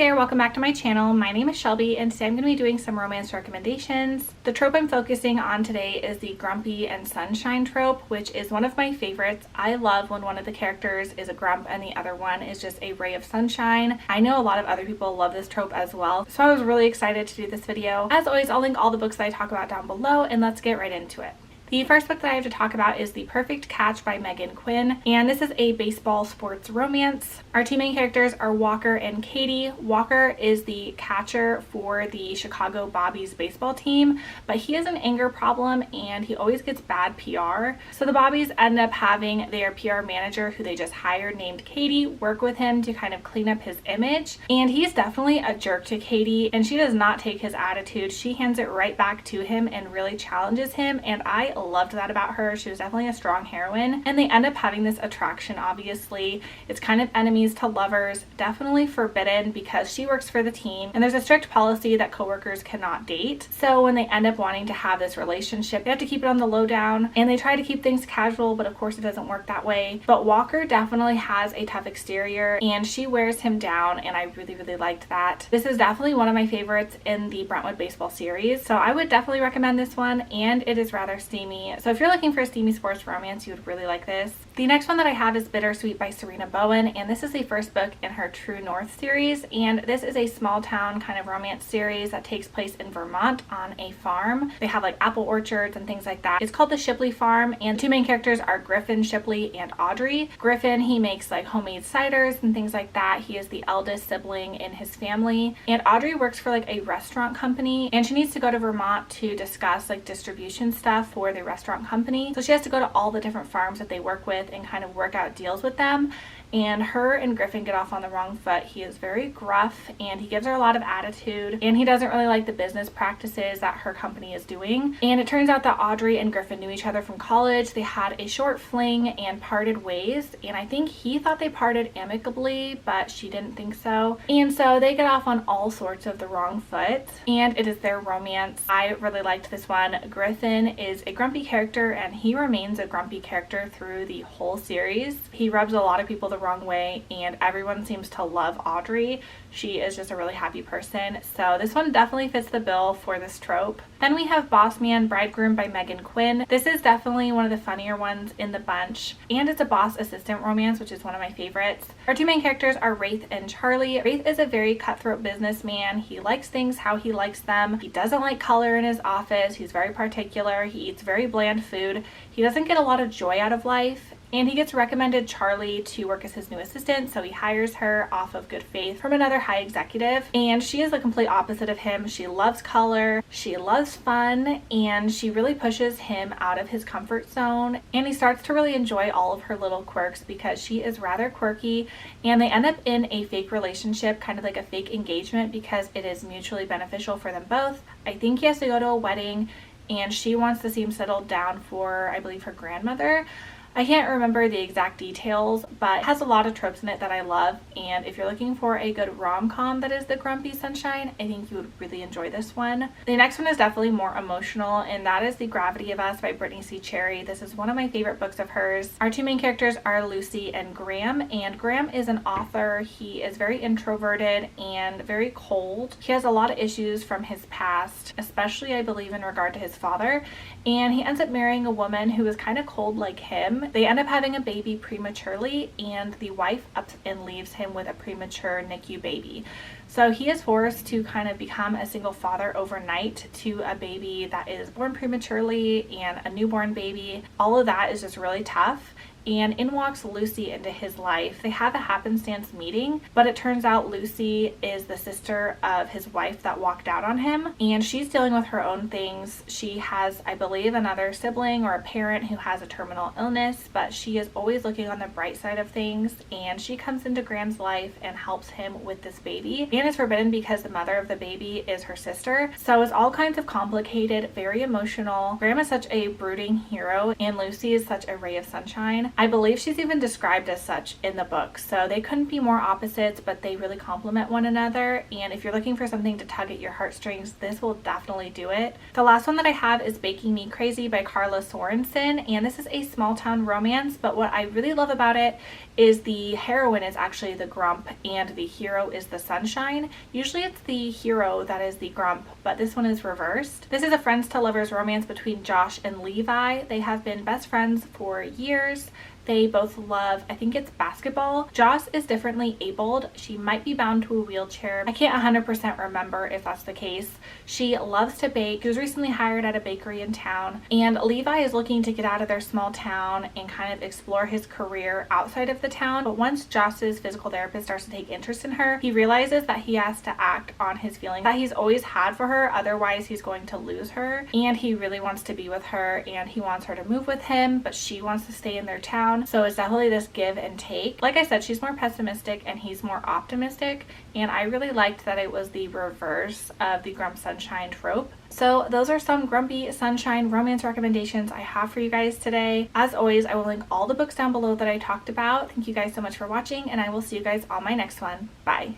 there, welcome back to my channel. My name is Shelby and today I'm going to be doing some romance recommendations. The trope I'm focusing on today is the grumpy and sunshine trope, which is one of my favorites. I love when one of the characters is a grump and the other one is just a ray of sunshine. I know a lot of other people love this trope as well, so I was really excited to do this video. As always, I'll link all the books that I talk about down below and let's get right into it. The first book that I have to talk about is The Perfect Catch by Megan Quinn, and this is a baseball sports romance. Our two main characters are Walker and Katie. Walker is the catcher for the Chicago Bobbies baseball team, but he has an anger problem and he always gets bad PR. So the Bobbies end up having their PR manager, who they just hired, named Katie, work with him to kind of clean up his image. And he's definitely a jerk to Katie, and she does not take his attitude. She hands it right back to him and really challenges him, and I loved that about her. She was definitely a strong heroine, and they end up having this attraction. Obviously, it's kind of enemies to lovers, definitely forbidden because she works for the team and there's a strict policy that coworkers cannot date. So when they end up wanting to have this relationship, they have to keep it on the lowdown, and they try to keep things casual, but of course it doesn't work that way. But Walker definitely has a tough exterior and she wears him down, and I really liked that. This is definitely one of my favorites in the Brentwood baseball series, so I would definitely recommend this one, and it is rather steamy. So if you're looking for a steamy sports romance, you would really like this. The next one that I have is Bittersweet by Serena Bowen, and this is the first book in her True North series, and this is a small town kind of romance series that takes place in Vermont on a farm. They have like apple orchards and things like that. It's called the Shipley Farm, and the two main characters are Griffin Shipley and Audrey. Griffin, he makes like homemade ciders and things like that. He is the eldest sibling in his family, and Audrey works for like a restaurant company, and she needs to go to Vermont to discuss like distribution stuff for the restaurant company. So she has to go to all the different farms that they work with and kind of work out deals with them. And her and Griffin get off on the wrong foot. He is very gruff and he gives her a lot of attitude, and he doesn't really like the business practices that her company is doing. And it turns out that Audrey and Griffin knew each other from college. They had a short fling and parted ways, and I think he thought they parted amicably, but she didn't think so. And so they get off on all sorts of the wrong foot, and it is their romance. I really liked this one. Griffin is a grumpy character and he remains a grumpy character through the whole series. He rubs a lot of people the wrong way, and everyone seems to love Audrey. She is just a really happy person, so this one definitely fits the bill for this trope. Then we have Boss Man Bridegroom by Megan Quinn. This is definitely one of the funnier ones in the bunch, and it's a boss assistant romance, which is one of my favorites. Our two main characters are Wraith and Charlie. Wraith is a very cutthroat businessman. He likes things how he likes them. He doesn't like color in his office. He's very particular. He eats very bland food. He doesn't get a lot of joy out of life, and he gets recommended Charlie to work as his new assistant, so he hires her off of good faith from another high executive. And she is the complete opposite of him. She loves color, she loves fun, and she really pushes him out of his comfort zone. And he starts to really enjoy all of her little quirks because she is rather quirky, and they end up in a fake relationship, kind of like a fake engagement, because it is mutually beneficial for them both. I think he has to go to a wedding, and she wants to see him settled down for, I believe, her grandmother. I can't remember the exact details, but it has a lot of tropes in it that I love, and if you're looking for a good rom-com that is the grumpy sunshine, I think you would really enjoy this one. The next one is definitely more emotional, and that is The Gravity of Us by Brittany C. Cherry. This is one of my favorite books of hers. Our two main characters are Lucy and Graham, and Graham is an author. He is very introverted and very cold. He has a lot of issues from his past, especially I believe in regard to his father, and he ends up marrying a woman who is kind of cold like him. They end up having a baby prematurely, and the wife up and leaves him with a premature NICU baby. So he is forced to kind of become a single father overnight to a baby that is born prematurely and a newborn baby. All of that is just really tough. And in walks Lucy into his life. They have a happenstance meeting, but it turns out Lucy is the sister of his wife that walked out on him, and she's dealing with her own things. She has, I believe, another sibling or a parent who has a terminal illness, but she is always looking on the bright side of things, and she comes into Graham's life and helps him with this baby. And it's forbidden because the mother of the baby is her sister, so it's all kinds of complicated, very emotional. Graham is such a brooding hero, and Lucy is such a ray of sunshine. sunshine. I believe she's even described as such in the book, so they couldn't be more opposites, but they really complement one another, and if you're looking for something to tug at your heartstrings, this will definitely do it. The last one that I have is Baking Me Crazy by Carla Sorensen, and this is a small town romance, but what I really love about it is the heroine is actually the grump and the hero is the sunshine. Usually it's the hero that is the grump, but this one is reversed. This is a friends to lovers romance between Josh and Levi. They have been best friends for years. They both love, I think it's basketball. Joss is differently abled. She might be bound to a wheelchair. I can't 100% remember if that's the case. She loves to bake. She was recently hired at a bakery in town, and Levi is looking to get out of their small town and kind of explore his career outside of the town. But once Joss's physical therapist starts to take interest in her, he realizes that he has to act on his feelings that he's always had for her, otherwise he's going to lose her. And he really wants to be with her, and he wants her to move with him, but she wants to stay in their town. So it's definitely this give and take. Like I said, she's more pessimistic and he's more optimistic, and I really liked that it was the reverse of the grump sunshine trope. So those are some grumpy sunshine romance recommendations I have for you guys today. As always, I will link all the books down below that I talked about. Thank you guys so much for watching, and I will see you guys on my next one. Bye.